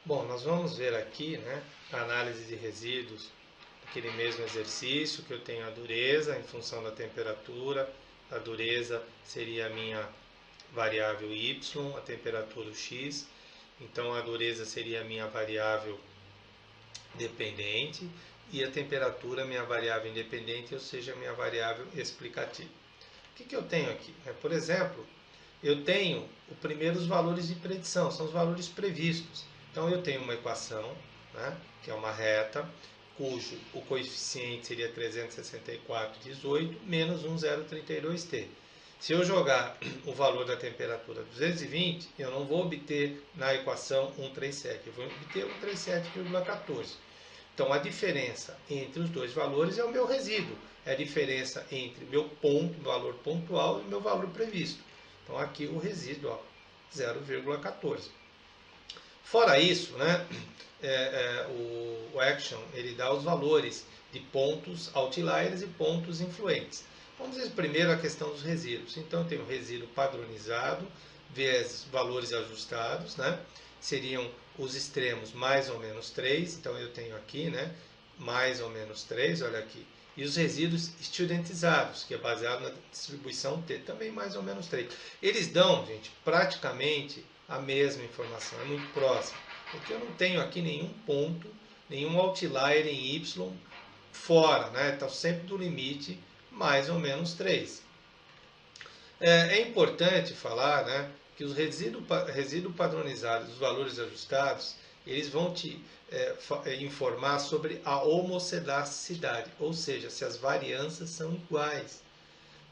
Bom, nós vamos ver aqui, né, a análise de resíduos, aquele mesmo exercício que eu tenho a dureza em função da temperatura. A dureza seria a minha variável y, a temperatura o x. Então a dureza seria a minha variável dependente e a temperatura minha variável independente, ou seja, a minha variável explicativa. O que eu tenho aqui? Por exemplo, eu tenho os primeiros valores de predição, são os valores previstos. Então eu tenho uma equação, né, que é uma reta, cujo o coeficiente seria 364,18 menos 1,032t. Se eu jogar o valor da temperatura 220, eu não vou obter na equação 137, eu vou obter 137,14. Então a diferença entre os dois valores é o meu resíduo, é a diferença entre meu ponto, valor pontual, e o meu valor previsto. Então aqui o resíduo, 0,14. Fora isso, né, o Action ele dá os valores de pontos outliers e pontos influentes. Vamos ver primeiro a questão dos resíduos. Então eu tenho resíduo padronizado vezes valores ajustados, né? Seriam os extremos mais ou menos 3. Então eu tenho aqui, né, mais ou menos 3, olha aqui. E os resíduos estudantizados, que é baseado na distribuição T, também mais ou menos 3. Eles dão, gente, praticamente a mesma informação, é muito próximo. Porque eu não tenho aqui nenhum ponto, nenhum outlier em Y fora, né? Está sempre do limite mais ou menos 3. É importante falar, né, que os resíduos padronizados, os valores ajustados, eles vão te informar sobre a homocedasticidade, ou seja, se as variâncias são iguais,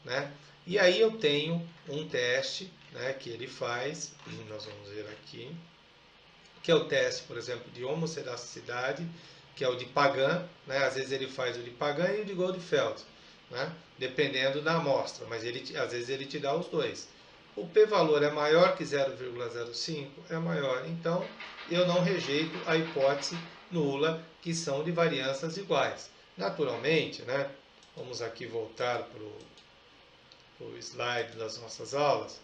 né? E aí eu tenho um teste, né, que ele faz, nós vamos ver aqui, que é o teste, por exemplo, de homocedasticidade, que é o de Pagan, né? Às vezes ele faz o de Pagan e o de Goldfeld, né? Dependendo da amostra, mas às vezes ele te dá os dois. O p-valor é maior que 0,05? É maior. Então, eu não rejeito a hipótese nula, que são de variâncias iguais. Naturalmente, né, vamos aqui voltar para o slide das nossas aulas,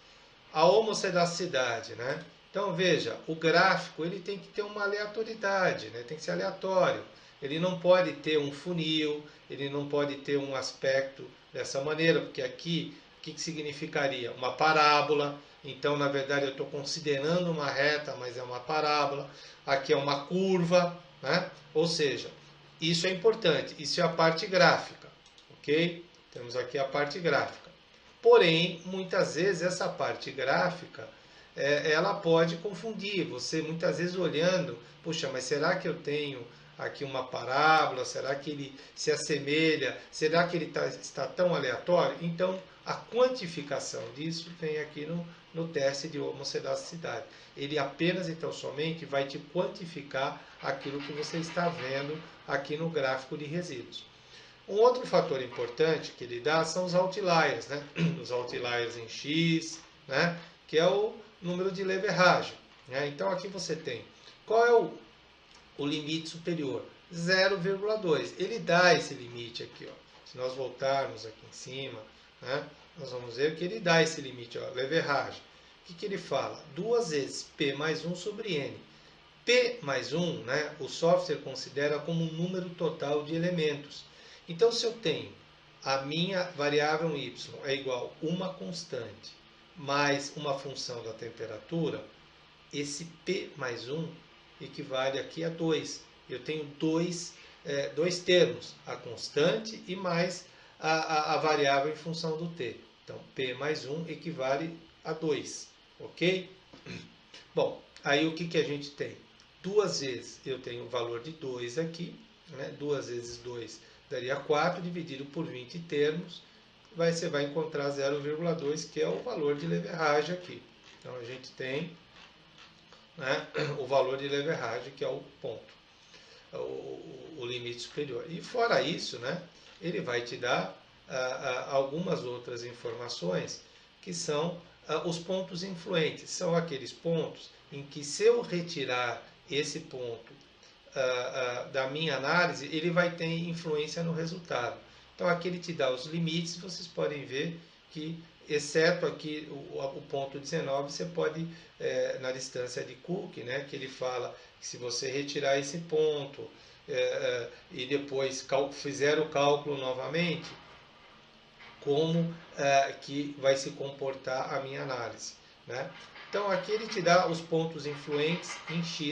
a homocedasticidade, né? Então, veja, o gráfico ele tem que ter uma aleatoriedade, né? Tem que ser aleatório. Ele não pode ter um funil, ele não pode ter um aspecto dessa maneira, porque aqui, o que significaria? Uma parábola. Então, na verdade, eu estou considerando uma reta, mas é uma parábola. Aqui é uma curva, né? Ou seja, isso é importante. Isso é a parte gráfica, ok? Temos aqui a parte gráfica. Porém, muitas vezes essa parte gráfica ela pode confundir. Você muitas vezes olhando, puxa, mas será que eu tenho aqui uma parábola? Será que ele se assemelha? Será que ele está tão aleatório? Então, a quantificação disso vem aqui no teste de homocedasticidade. Ele apenas, então, somente vai te quantificar aquilo que você está vendo aqui no gráfico de resíduos. Um outro fator importante que ele dá são os outliers, né? Os outliers em X, né? Que é o número de leveragem, né? Então aqui você tem, qual é o limite superior? 0,2. Ele dá esse limite aqui, ó. Se nós voltarmos aqui em cima, né? Nós vamos ver que ele dá esse limite, ó, leveragem. O que ele fala? 2 vezes P mais 1 sobre N. P mais 1, né? O software considera como um número total de elementos. Então, se eu tenho a minha variável y é igual a uma constante mais uma função da temperatura, esse P mais 1 equivale aqui a 2. Eu tenho dois termos, a constante e mais a variável em função do T. Então, P mais 1 equivale a 2, ok? Bom, aí o que a gente tem? 2 vezes eu tenho o valor de 2 aqui, né? 2 vezes 2 daria 4, dividido por 20 termos, você vai encontrar 0,2, que é o valor de leveragem aqui. Então, a gente tem, né, o valor de leveragem, que é o ponto, o limite superior. E fora isso, né, ele vai te dar algumas outras informações, que são os pontos influentes. São aqueles pontos em que, se eu retirar esse ponto da minha análise, ele vai ter influência no resultado. Então aqui ele te dá os limites, vocês podem ver que exceto aqui o ponto 19, você pode, na distância de Cook, né, que ele fala que se você retirar esse ponto e depois fizer o cálculo novamente, como que vai se comportar a minha análise, né? Então aqui ele te dá os pontos influentes em X,